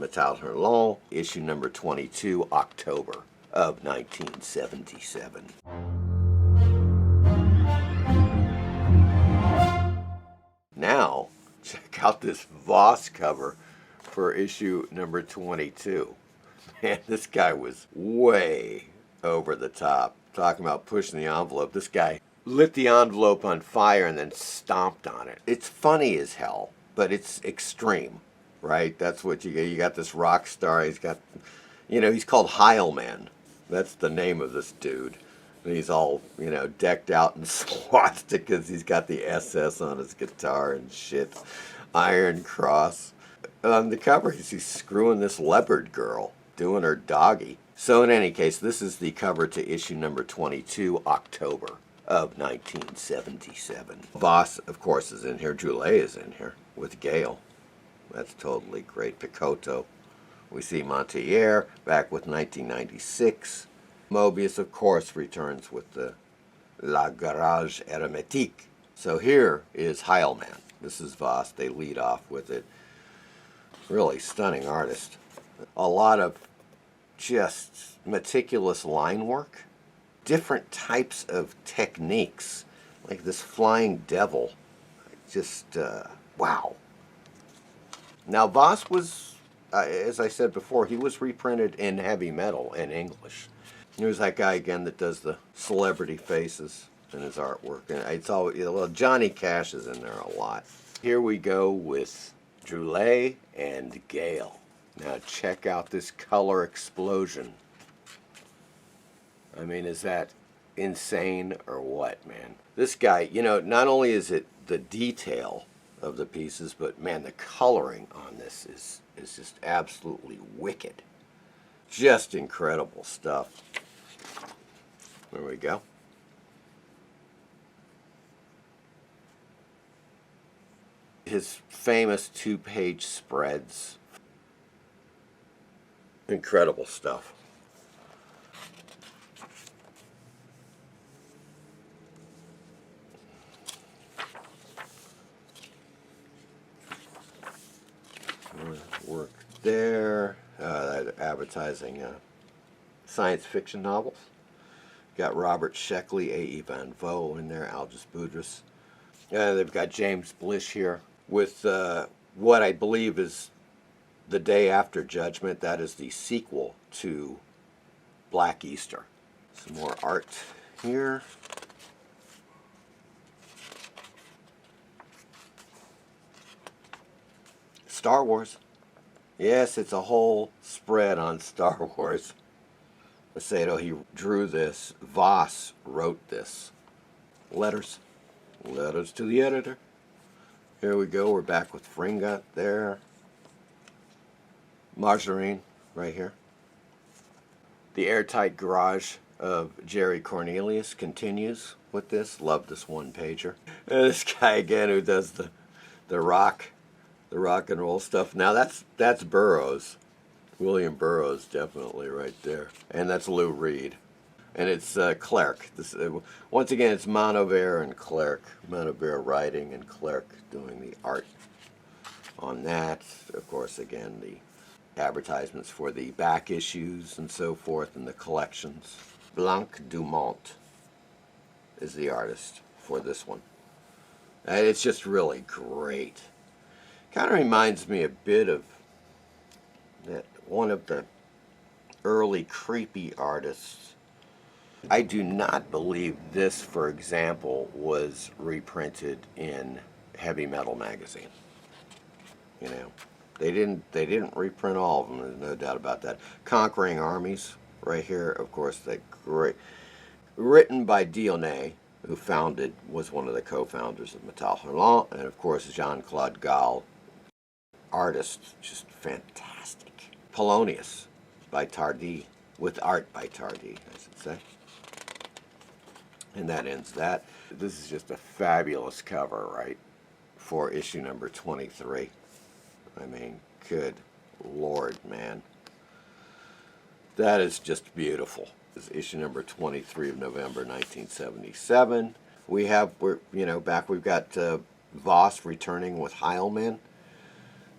Metal Hurlant, issue number 22, October of 1977. Now, check out this VOSS cover for issue number 22. Man, this guy was way over the top. Talking about pushing the envelope. This guy lit the envelope on fire and then stomped on it. It's funny as hell, but it's extreme, right? That's what you get. You got this rock star. He's got, he's called Heilman. That's the name of this dude. And he's all, decked out in swastikas. He's got the SS on his guitar and shit. Iron Cross. On the cover, he's screwing this leopard girl, doing her doggy. So in any case, this is the cover to issue number 22, October of 1977. VOSS, of course, is in here. Druillet is in here with GAIL. That's totally great. Picotto. We see Montier back with 1996. Moebius, of course, returns with the La Garage Hermétique. So here is Heilman. This is VOSS. They lead off with it. Really stunning artist. A lot of just meticulous line work. Different types of techniques. Like this flying devil. Just, wow. Now, VOSS was, as I said before, he was reprinted in heavy metal in English. Here's that guy again that does the celebrity faces in his artwork. And it's all, well, Johnny Cash is in there a lot. Here we go with Druillet and GAIL. Now check out this color explosion. I mean, is that insane or what, man? This guy, not only is it the detail of the pieces, but man, the coloring on this is just absolutely wicked. Just incredible stuff. There we go. His famous 2-page spreads. Incredible stuff. Work there. Advertising science fiction novels. Got Robert Sheckley, A.E. Van Vogt in there, Aldous Budrys. They've got James Blish here with what I believe is The Day After Judgment. That is the sequel to Black Easter. Some more art here. Star Wars. Yes, it's a whole spread on Star Wars. Macedo, he drew this. VOSS wrote this. Letters. Letters to the editor. Here we go. We're back with Fringot there. Margarine right here. The Airtight Garage of Jerry Cornelius continues with this. Love this one-pager. And this guy again who does the rock and roll stuff. Now that's Burroughs. William Burroughs, definitely right there. And that's Lou Reed. And it's Clerc. This, once again, it's Moebius and Clerc. Moebius writing and Clerc doing the art on that. Of course, again, the advertisements for the back issues and so forth and the collections. Blanc Dumont is the artist for this one. And it's just really great. Kind of reminds me a bit of that one of the early creepy artists. I do not believe this, for example, was reprinted in Heavy Metal magazine. They didn't reprint all of them. There's no doubt about that. Conquering Armies, right here, of course, that great, written by Dionne, who was one of the co-founders of Metal Hurlant, and of course Jean-Claude GAIL, artist, just fantastic. Polonius by Tardy, with art by Tardy, I should say. And that ends that. This is just a fabulous cover, right, for issue number 23. I mean, good Lord, man. That is just beautiful. This is issue number 23 of November 1977. We've got VOSS returning with Heilman.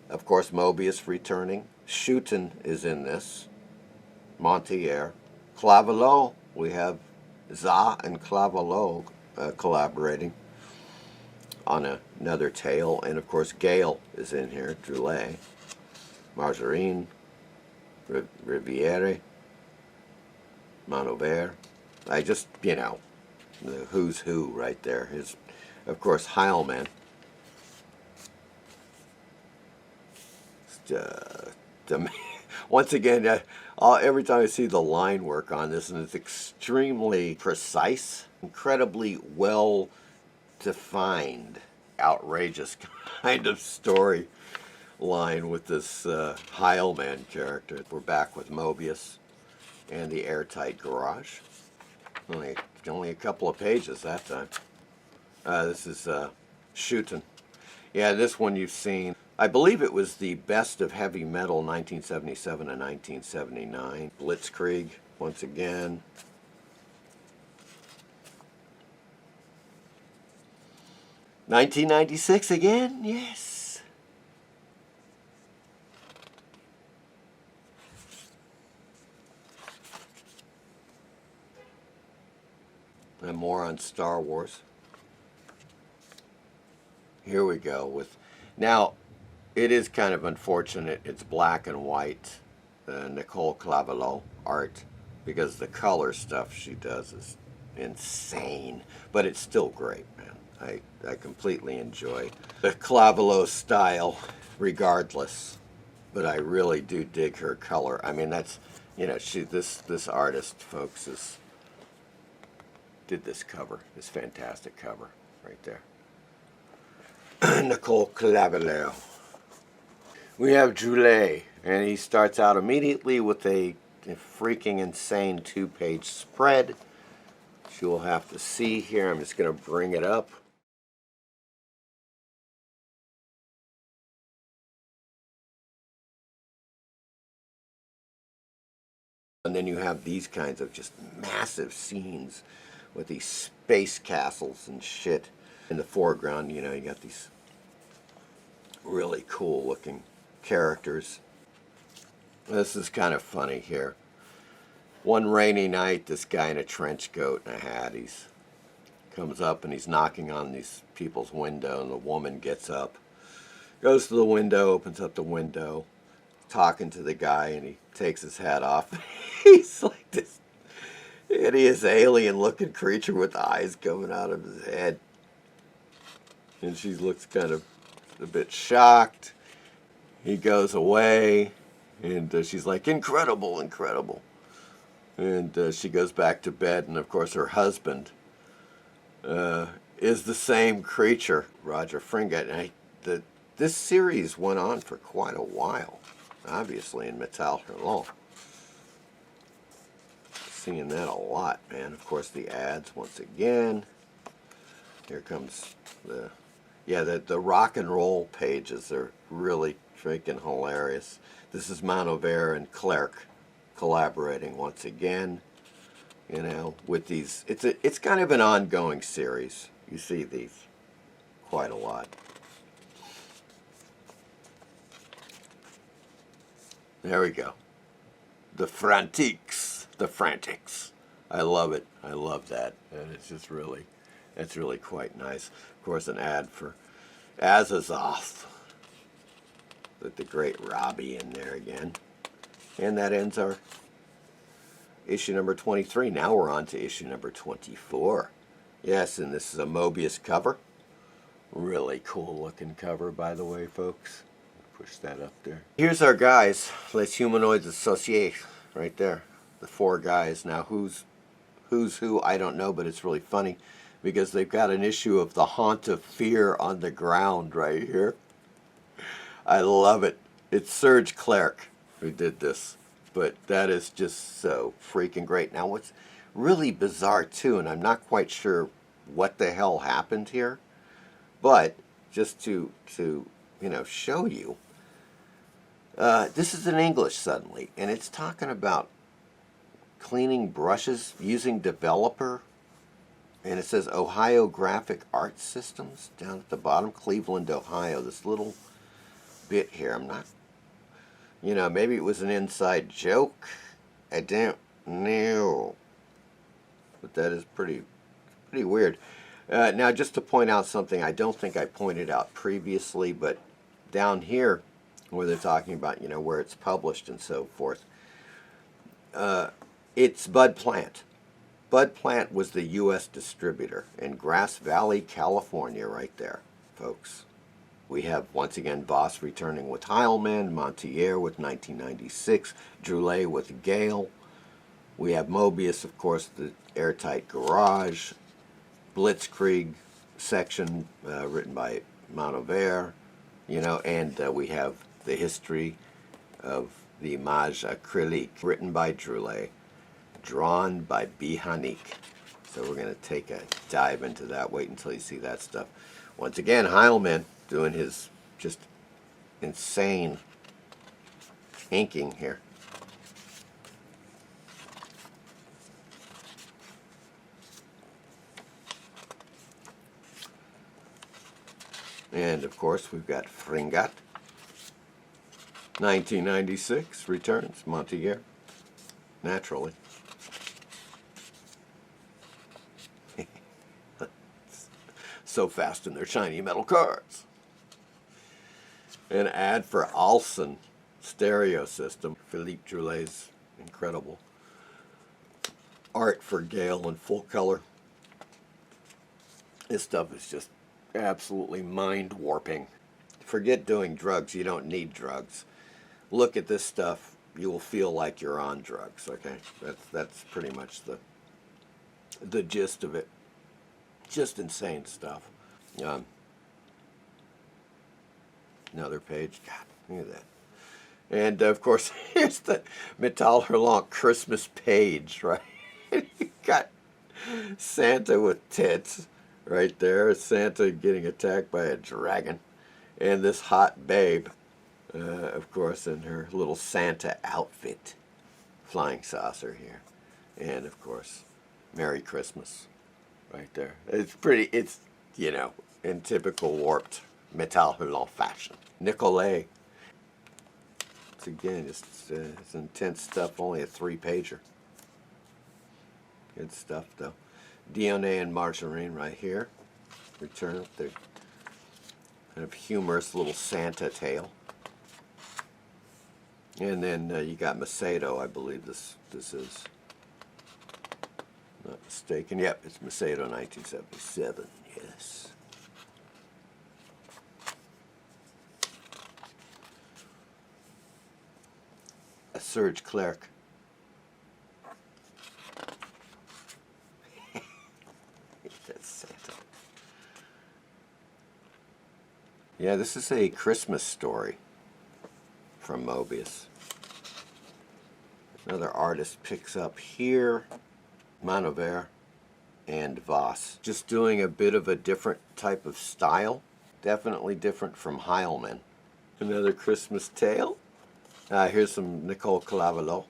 Of course, Moebius returning Schouten is in this. Montier. Claveloux, we have Za and Claveloux collaborating on another tale. And of course, GAIL is in here. Druillet. Margarine. Riviere. Monover. I just, you know, the who's who right there. His, of course, Heilman. Once again, every time I see the line work on this, and it's extremely precise, incredibly well defined, outrageous kind of story line with this Heilman character. We're back with Moebius and the Airtight Garage. Only a couple of pages that time. This is Schouten. Yeah, this one you've seen. I believe it was the Best of Heavy Metal 1977 and 1979. Blitzkrieg, once again. $1996 again? Yes. And more on Star Wars. Here we go with... Now, it is kind of unfortunate. It's black and white, Nicole Claveloux art, because the color stuff she does is insane. But it's still great, man. I completely enjoy the Claveloux style, regardless. But I really do dig her color. I mean, that's, you know, this artist, folks, did this cover, this fantastic cover right there. Nicole Claveloux. We have Druillet, and he starts out immediately with a freaking insane 2-page spread, which you'll have to see here. I'm just going to bring it up. And then you have these kinds of just massive scenes with these space castles and shit. In the foreground, you know, you got these really cool looking characters. This is kind of funny here. One rainy night, this guy in a trench coat and a hat, he's comes up and he's knocking on these people's window, and the woman gets up, goes to the window, opens up the window, talking to the guy, and he takes his hat off. He's like this hideous alien looking creature with eyes coming out of his head. And she looks kind of a bit shocked. He goes away, and she's like, incredible, incredible. And she goes back to bed, and of course her husband is the same creature, Roger Fringett. And this series went on for quite a while, obviously, in Metal Hurlant. Seeing that a lot, man. Of course, the ads once again. Here comes the... Yeah, the rock and roll pages are really freaking hilarious. This is Monover and Clerc collaborating once again, you know, with these. It's kind of an ongoing series. You see these quite a lot. There we go. The Frantiques. The Frantics. I love it. I love that. And it's just really... It's really quite nice. Of course, an ad for Azazoth. With the great Robbie in there again. And that ends our issue number 23. Now we're on to issue number 24. Yes, and this is a Moebius cover. Really cool looking cover, by the way, folks. Push that up there. Here's our guys. Les Humanoids Associés. Right there. The 4 guys. Now, who's who, I don't know, but it's really funny, because they've got an issue of the Haunt of Fear on the ground right here. I love it. It's Serge Clerc who did this, but that is just so freaking great. Now, what's really bizarre, too, and I'm not quite sure what the hell happened here, but just to you know, show you, this is in English suddenly, and it's talking about cleaning brushes using developer. And it says Ohio Graphic Art Systems down at the bottom, Cleveland, Ohio. This little bit here, I'm not You know, maybe it was an inside joke. I don't know. But that is pretty weird. Now, just to point out something I don't think I pointed out previously, but down here, where they're talking about, you know, where it's published and so forth, it's Bud Plant. Bud Plant was the U.S. distributor in Grass Valley, California, right there, folks. We have, once again, VOSS returning with Heilman, Montier with 1996, Druillet with GAIL. We have Moebius, of course, the Airtight Garage, Blitzkrieg section written by Moebius, you know, and we have the history of the Image Acrylique written by Druillet, drawn by BIHANNIC. So we're going to take a dive into that. Wait until you see that stuff. Once again, Heilman doing his just insane inking here. And of course, we've got Fringat. 1996 returns, Montier, naturally. So fast in their shiny metal cards. An ad for Alson stereo system. Philippe Druillet's incredible art for GAIL in full color. This stuff is just absolutely mind-warping. Forget doing drugs. You don't need drugs. Look at this stuff. You will feel like you're on drugs, okay? That's pretty much the gist of it. Just insane stuff. Another page. God, look at that. And, of course, here's the Metal Hurlant Christmas page, right? You got Santa with tits right there. Santa getting attacked by a dragon. And this hot babe, of course, in her little Santa outfit. Flying saucer here. And, of course, Merry Christmas right there. It's, you know, in typical warped Metal Hurlant fashion. Nicollett. It's, again, it's intense stuff, only a 3-pager. Good stuff, though. Dionne and Margarine right here. Return with their kind of humorous little Santa tale. And then you got Macedo, I believe this is. Not mistaken. Yep, it's Macedo 1977, yes. A Serge Clerc. That's Santa. Yeah, this is a Christmas story from Moebius. Another artist picks up here. Moebius and VOSS. Just doing a bit of a different type of style. Definitely different from Heilman. Another Christmas tale. Here's some Nicole Claveloux.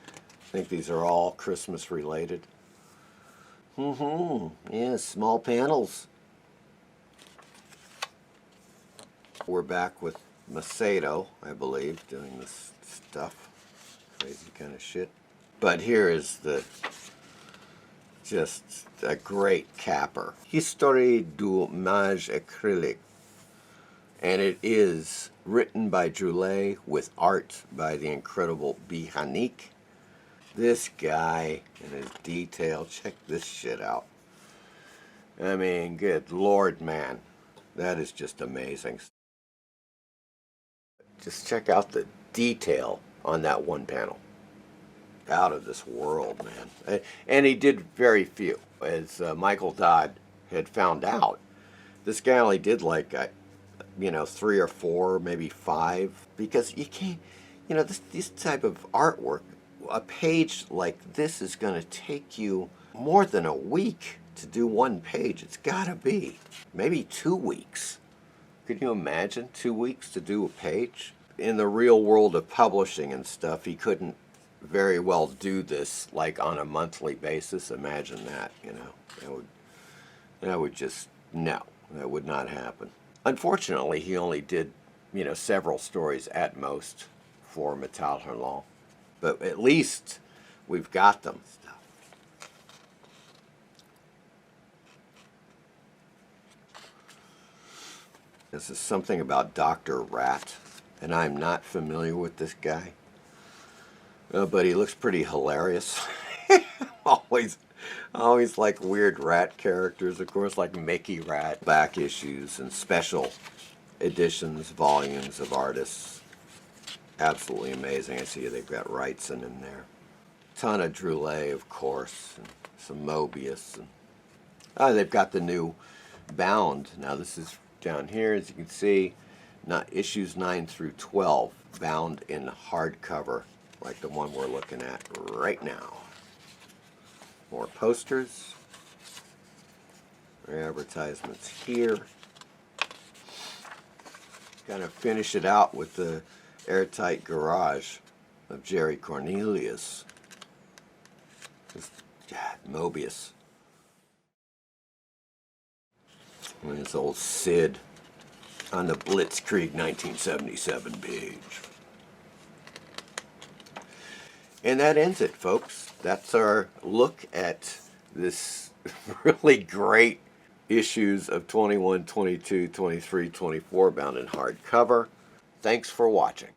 I think these are all Christmas related. Yeah, small panels. We're back with Macedo, I believe, doing this stuff. Crazy kind of shit. But here is just a great capper. Histoire du Mage Acrylique. And it is written by Druillet with art by the incredible BIHANNIC. This guy and his detail, check this shit out. I mean, good Lord, man. That is just amazing. Just check out the detail on that one panel. Out of this world, man. And he did very few. As Michael Dodd had found out, this guy only did like, 3 or 4, maybe 5. Because you can't, this type of artwork, a page like this is going to take you more than a week to do one page. It's got to be. Maybe 2 weeks. Could you imagine 2 weeks to do a page? In the real world of publishing and stuff, he couldn't very well do this like on a monthly basis. Imagine that, that would just, no, that would not happen. Unfortunately, he only did you know, several stories at most for Metal Hurlant. But at least we've got them. This is something about Dr. Rat, and I'm not familiar with this guy. But he looks pretty hilarious. always like weird rat characters, of course, like Mickey Rat. Back issues and special editions, volumes of artists. Absolutely amazing. I see they've got Wrightson in there. Ton of Druillet, of course, and some Moebius. And, they've got the new bound. Now this is down here, as you can see, not issues 9 through 12, bound in hardcover, like the one we're looking at right now. More posters. Advertisements here. Kind of finish it out with the Airtight Garage of Jerry Cornelius. Moebius. And his old Sid on the Blitzkrieg 1977 page. And that ends it, folks. That's our look at this really great issues of 21, 22, 23, 24 bound in hardcover. Thanks for watching.